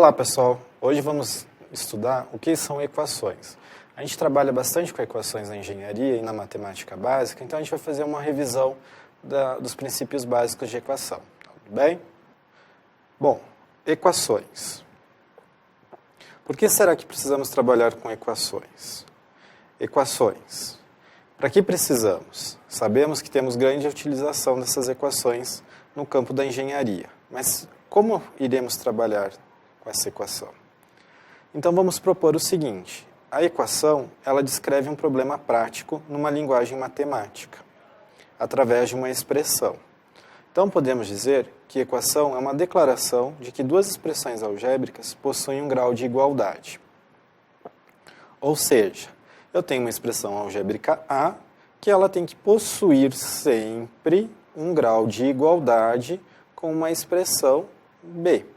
Olá pessoal, hoje vamos estudar o que são equações. A gente trabalha bastante com equações na engenharia e na matemática básica, então a gente vai fazer uma revisão dos princípios básicos de equação. Tudo bem? Bom, equações. Por que será que precisamos trabalhar com equações? Equações. Para que precisamos? Sabemos que temos grande utilização dessas equações no campo da engenharia, mas como iremos trabalhar com essa equação? Então vamos propor o seguinte: a equação ela descreve um problema prático numa linguagem matemática, através de uma expressão. Então podemos dizer que equação é uma declaração de que duas expressões algébricas possuem um grau de igualdade. Ou seja, eu tenho uma expressão algébrica A, que ela tem que possuir sempre um grau de igualdade com uma expressão B.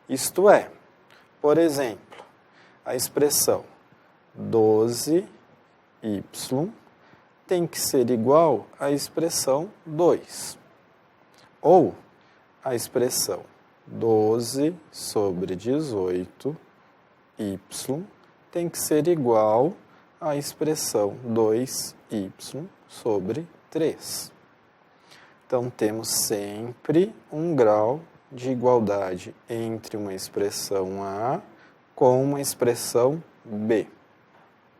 Isto é, por exemplo, a expressão 12y tem que ser igual à expressão 2. Ou a expressão 12 sobre 18y tem que ser igual à expressão 2y sobre 3. Então, temos sempre um grau de igualdade entre uma expressão A com uma expressão B.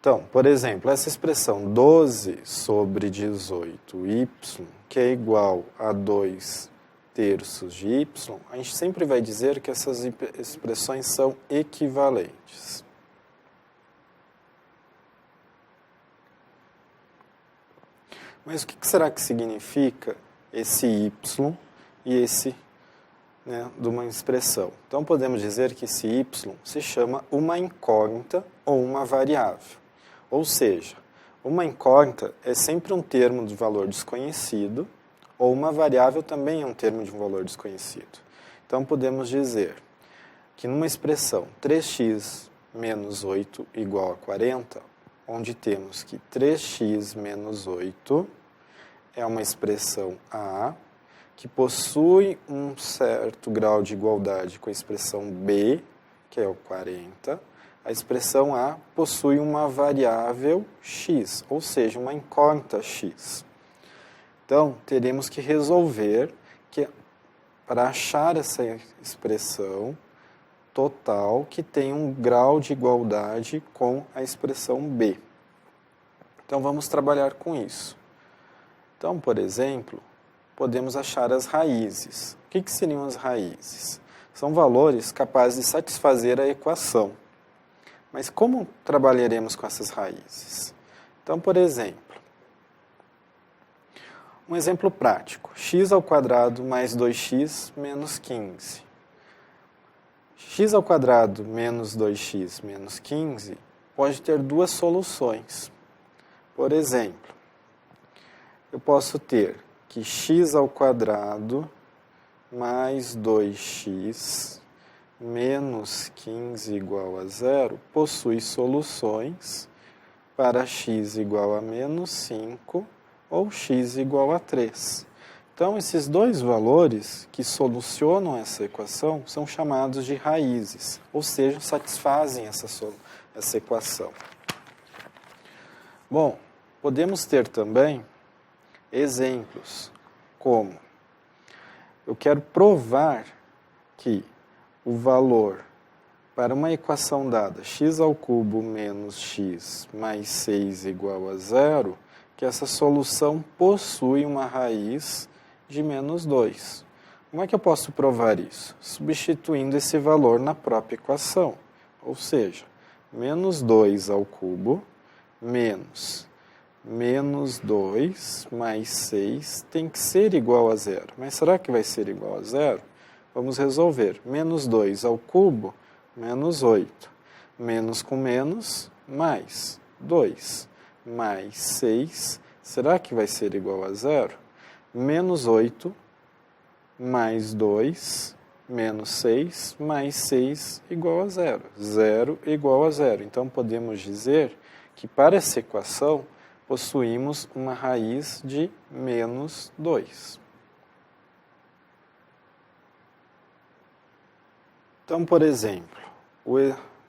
Então, por exemplo, essa expressão 12 sobre 18y, que é igual a 2 terços de y, a gente sempre vai dizer que essas expressões são equivalentes. Mas o que será que significa esse y e esse de uma expressão? Então, podemos dizer que esse y se chama uma incógnita ou uma variável. Ou seja, uma incógnita é sempre um termo de valor desconhecido, ou uma variável também é um termo de um valor desconhecido. Então, podemos dizer que numa expressão 3x menos 8 igual a 40, onde temos que 3x menos 8 é uma expressão A, que possui um certo grau de igualdade com a expressão B, que é o 40, a expressão A possui uma variável x, ou seja, uma incógnita x. Então, teremos que resolver que, para achar essa expressão total que tem um grau de igualdade com a expressão B. Então, vamos trabalhar com isso. Então, por exemplo, podemos achar as raízes. O que seriam as raízes? São valores capazes de satisfazer a equação. Mas como trabalharemos com essas raízes? Então, por exemplo, um exemplo prático. X ao quadrado mais 2x menos 15. X ao quadrado menos 2x menos 15 pode ter duas soluções. Por exemplo, eu posso ter que x ao quadrado mais 2x menos 15 igual a 0 possui soluções para x igual a menos 5 ou x igual a 3. Então, esses dois valores que solucionam essa equação são chamados de raízes, ou seja, satisfazem essa equação. Bom, podemos ter também exemplos, como eu quero provar que o valor para uma equação dada x ao cubo menos x mais 6 igual a 0, que essa solução possui uma raiz de menos 2. Como é que eu posso provar isso? Substituindo esse valor na própria equação, ou seja, menos 2 ao cubo menos 2 mais 6 tem que ser igual a 0. Mas será que vai ser igual a 0? Vamos resolver. Menos 2 ao cubo, menos 8. Menos com menos, mais 2. Mais 6, será que vai ser igual a 0? Menos 8, mais 2, menos 6, mais 6 igual a 0. 0 igual a 0. Então, podemos dizer que para essa equação, possuímos uma raiz de menos 2. Então, por exemplo, o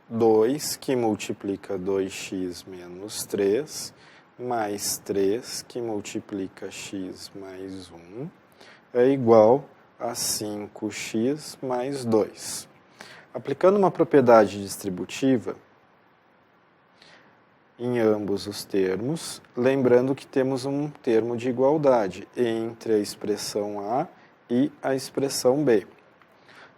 2 que multiplica 2x menos 3, mais 3 que multiplica x mais 1, é igual a 5x mais 2. Aplicando uma propriedade distributiva em ambos os termos, lembrando que temos um termo de igualdade entre a expressão A e a expressão B.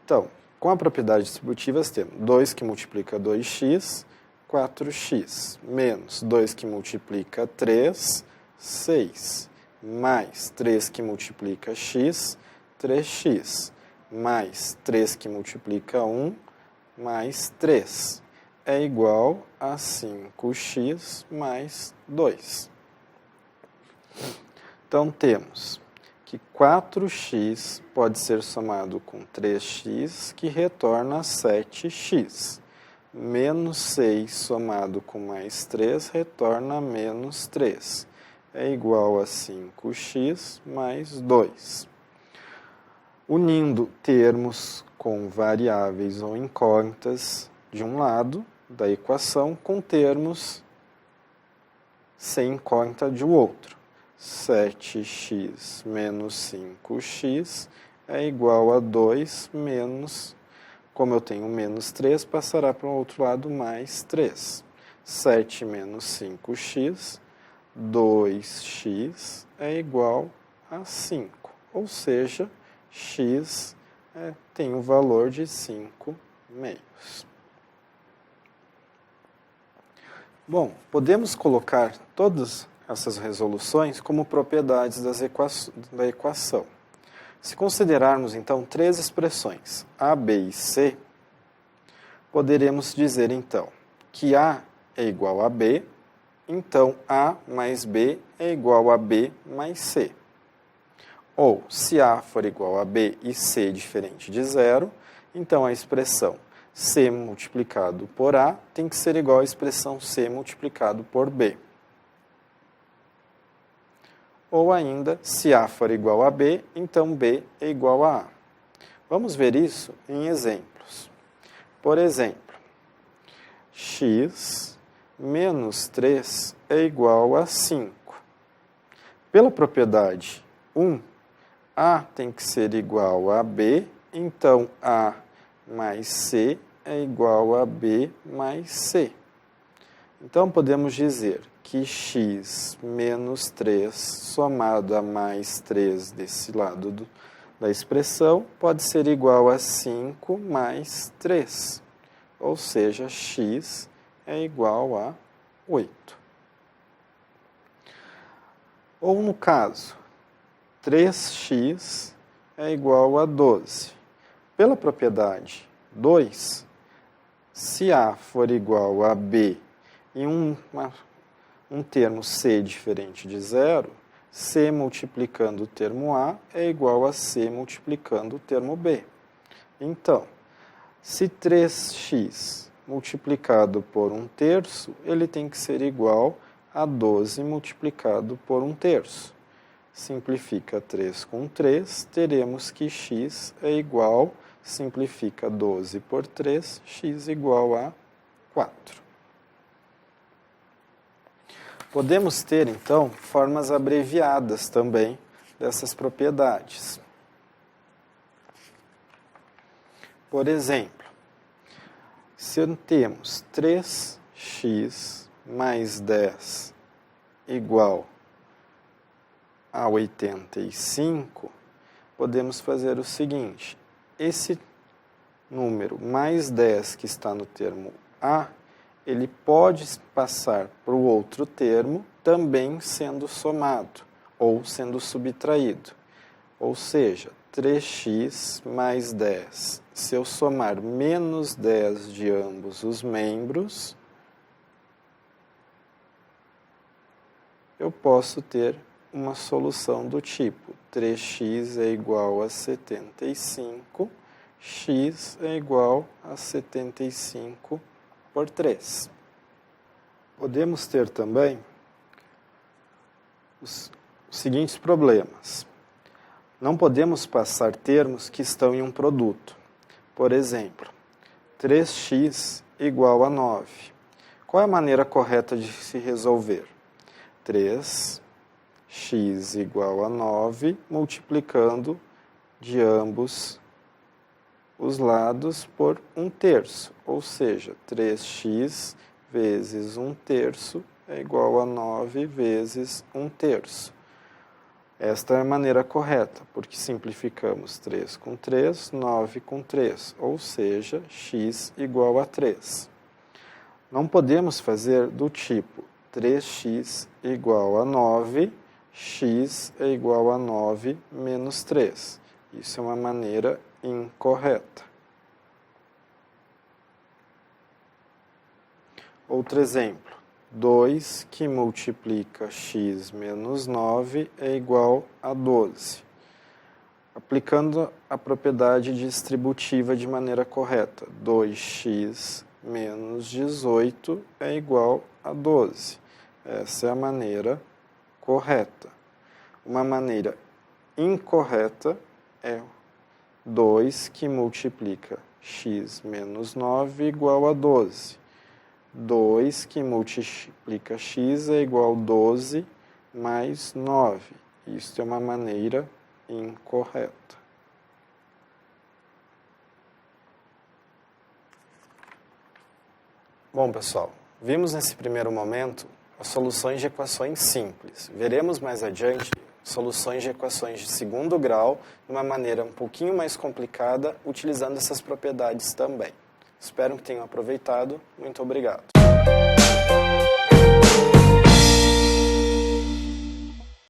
Então, com a propriedade distributiva, temos 2 que multiplica 2x, 4x, menos 2 que multiplica 3, 6, mais 3 que multiplica x, 3x, mais 3 que multiplica 1, mais 3, é igual a 5x mais 2. Então, temos que 4x pode ser somado com 3x, que retorna 7x. Menos 6 somado com mais 3 retorna menos 3. É igual a 5x mais 2. Unindo termos com variáveis ou incógnitas de um lado da equação com termos sem incógnita de outro. 7x menos 5x é igual a 2 menos, como eu tenho menos 3, passará para o outro lado mais 3. 7 menos 5x, 2x é igual a 5. Ou seja, x tem o valor de 5 meios. Bom, podemos colocar todas essas resoluções como propriedades da equação. Se considerarmos, então, três expressões, A, B e C, poderemos dizer, então, que A é igual a B, então A mais B é igual a B mais C. Ou, se A for igual a B e C diferente de zero, então a expressão C multiplicado por A tem que ser igual à expressão C multiplicado por B. Ou ainda, se A for igual a B, então B é igual a A. Vamos ver isso em exemplos. Por exemplo, x menos 3 é igual a 5. Pela propriedade 1, A tem que ser igual a B, então A mais C é igual a B mais C. Então, podemos dizer que x menos 3 somado a mais 3 desse lado da expressão pode ser igual a 5 mais 3. Ou seja, x é igual a 8. Ou, no caso, 3x é igual a 12. Pela propriedade 2, se A for igual a B e um termo C diferente de zero, C multiplicando o termo A é igual a C multiplicando o termo B. Então, se 3x multiplicado por 1/3, ele tem que ser igual a 12 multiplicado por 1/3. Simplifica 3 com 3, teremos que x é igual, simplifica 12 por 3, x igual a 4. Podemos ter, então, formas abreviadas também dessas propriedades. Por exemplo, se temos 3x mais 10 igual a 85, podemos fazer o seguinte: esse número mais 10 que está no termo A, ele pode passar para o outro termo também sendo somado ou sendo subtraído. Ou seja, 3x mais 10. Se eu somar menos 10 de ambos os membros, eu posso ter uma solução do tipo 3x é igual a 75, x é igual a 75 por 3. Podemos ter também os seguintes problemas. Não podemos passar termos que estão em um produto. Por exemplo, 3x igual a 9. Qual é a maneira correta de se resolver? 3x igual a 9, multiplicando de ambos os lados por 1/3, ou seja, 3x vezes 1/3 é igual a 9 vezes 1/3. Esta é a maneira correta, porque simplificamos 3 com 3, 9 com 3, ou seja, x igual a 3. Não podemos fazer do tipo 3x igual a 9, x é igual a 9 menos 3. Isso é uma maneira incorreta. Outro exemplo. 2 que multiplica x menos 9 é igual a 12. Aplicando a propriedade distributiva de maneira correta, 2x menos 18 é igual a 12. Essa é a maneira correta. Uma maneira incorreta é 2 que multiplica x menos 9 igual a 12. 2 que multiplica x é igual a 12 mais 9. Isso é uma maneira incorreta. Bom, pessoal, vimos nesse primeiro momento as soluções de equações simples. Veremos mais adiante soluções de equações de segundo grau de uma maneira um pouquinho mais complicada, utilizando essas propriedades também. Espero que tenham aproveitado. Muito obrigado.